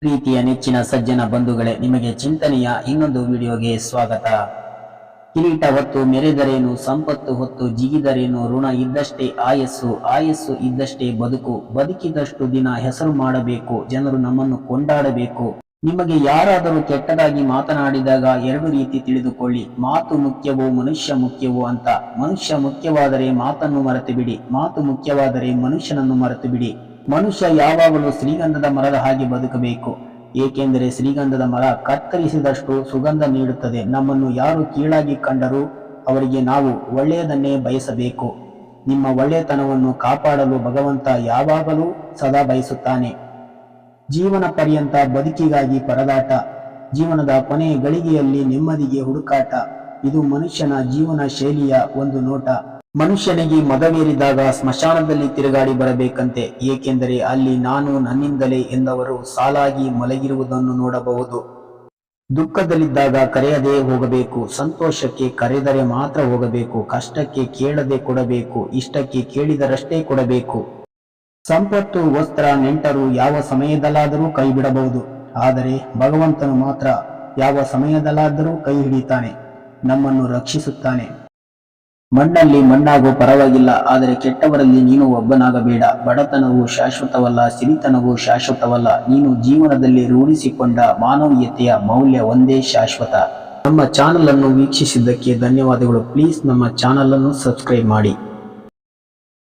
ಪ್ರೀತಿಯ ನೆಚ್ಚಿನ ಸಜ್ಜನ ಬಂಧುಗಳೇ, ನಿಮಗೆ ಚಿಂತನೆಯ ಇನ್ನೊಂದು ವಿಡಿಯೋಗೆ ಸ್ವಾಗತ. ಕಿರೀಟ ಹೊತ್ತು ಮೆರೆದರೇನು, ಸಂಪತ್ತು ಹೊತ್ತು ಜಿಗಿದರೇನು, ಋಣ ಇದ್ದಷ್ಟೇ ಆಯಸ್ಸು, ಆಯಸ್ಸು ಇದ್ದಷ್ಟೇ ಬದುಕು, ಬದುಕಿದಷ್ಟು ದಿನ ಹೆಸರು ಮಾಡಬೇಕು, ಜನರು ನಮ್ಮನ್ನು ಕೊಂಡಾಡಬೇಕು. ನಿಮಗೆ ಯಾರಾದರೂ ಕೆಟ್ಟದಾಗಿ ಮಾತನಾಡಿದಾಗ ಎರಡು ರೀತಿ ತಿಳಿದುಕೊಳ್ಳಿ. ಮಾತು ಮುಖ್ಯವೋ ಮನುಷ್ಯ ಮುಖ್ಯವೋ ಅಂತ. ಮನುಷ್ಯ ಮುಖ್ಯವಾದರೆ ಮಾತನ್ನು ಮರೆತು ಬಿಡಿ, ಮಾತು ಮುಖ್ಯವಾದರೆ ಮನುಷ್ಯನನ್ನು ಮರೆತು ಬಿಡಿ. ಮನುಷ್ಯ ಯಾವಾಗಲೂ ಶ್ರೀಗಂಧದ ಮರದ ಹಾಗೆ ಬದುಕಬೇಕು. ಏಕೆಂದರೆ ಶ್ರೀಗಂಧದ ಮರ ಕತ್ತರಿಸಿದಷ್ಟು ಸುಗಂಧ ನೀಡುತ್ತದೆ. ನಮ್ಮನ್ನು ಯಾರು ಕೀಳಾಗಿ ಕಂಡರೂ ಅವರಿಗೆ ನಾವು ಒಳ್ಳೆಯದನ್ನೇ ಬಯಸಬೇಕು. ನಿಮ್ಮ ಒಳ್ಳೆಯತನವನ್ನು ಕಾಪಾಡಲು ಭಗವಂತ ಯಾವಾಗಲೂ ಸದಾ ಬಯಸುತ್ತಾನೆ. ಜೀವನ ಪರ್ಯಂತ ಬದುಕಿಗಾಗಿ ಪರದಾಟ, ಜೀವನದ ಕೊನೆಯ ಗಳಿಗೆಯಲ್ಲಿ ನೆಮ್ಮದಿಗೆ ಹುಡುಕಾಟ. ಇದು ಮನುಷ್ಯನ ಜೀವನ ಶೈಲಿಯ ಒಂದು ನೋಟ. ಮನುಷ್ಯನಿಗೆ ಮದವೇರಿದಾಗ ಸ್ಮಶಾನದಲ್ಲಿ ತಿರುಗಾಡಿ ಬರಬೇಕಂತೆ. ಏಕೆಂದರೆ ಅಲ್ಲಿ ನಾನು ನನ್ನಿಂದಲೇ ಎಂದವರು ಸಾಲಾಗಿ ಮಲಗಿರುವುದನ್ನು ನೋಡಬಹುದು. ದುಃಖದಲ್ಲಿದ್ದಾಗ ಕರೆಯದೇ ಹೋಗಬೇಕು, ಸಂತೋಷಕ್ಕೆ ಕರೆದರೆ ಮಾತ್ರ ಹೋಗಬೇಕು, ಕಷ್ಟಕ್ಕೆ ಕೇಳದೆ ಕೊಡಬೇಕು, ಇಷ್ಟಕ್ಕೆ ಕೇಳಿದರಷ್ಟೇ ಕೊಡಬೇಕು. ಸಂಪತ್ತು, ವಸ್ತ್ರ, ನೆಂಟರು ಯಾವ ಸಮಯದಲ್ಲಾದರೂ ಕೈ ಬಿಡಬಹುದು, ಆದರೆ ಭಗವಂತನು ಮಾತ್ರ ಯಾವ ಸಮಯದಲ್ಲಾದರೂ ಕೈ ಹಿಡಿತಾನೆ, ನಮ್ಮನ್ನು ರಕ್ಷಿಸುತ್ತಾನೆ. ಮಣ್ಣಲ್ಲಿ ಮಣ್ಣಾಗೋ ಪರವಾಗಿಲ್ಲ, ಆದರೆ ಕೆಟ್ಟವರಲ್ಲಿ ನೀನು ಒಬ್ಬನಾಗಬೇಡ. ಬಡತನವು ಶಾಶ್ವತವಲ್ಲ, ಸಿರಿತನವು ಶಾಶ್ವತವಲ್ಲ. ನೀನು ಜೀವನದಲ್ಲಿ ರೂಢಿಸಿಕೊಂಡ ಮಾನವೀಯತೆಯ ಮೌಲ್ಯ ಒಂದೇ ಶಾಶ್ವತ. ನಮ್ಮ ಚಾನಲ್ ಅನ್ನು ವೀಕ್ಷಿಸಿದ್ದಕ್ಕೆ ಧನ್ಯವಾದಗಳು. ಪ್ಲೀಸ್ ನಮ್ಮ ಚಾನಲ್ ಅನ್ನು ಸಬ್ಸ್ಕ್ರೈಬ್ ಮಾಡಿ.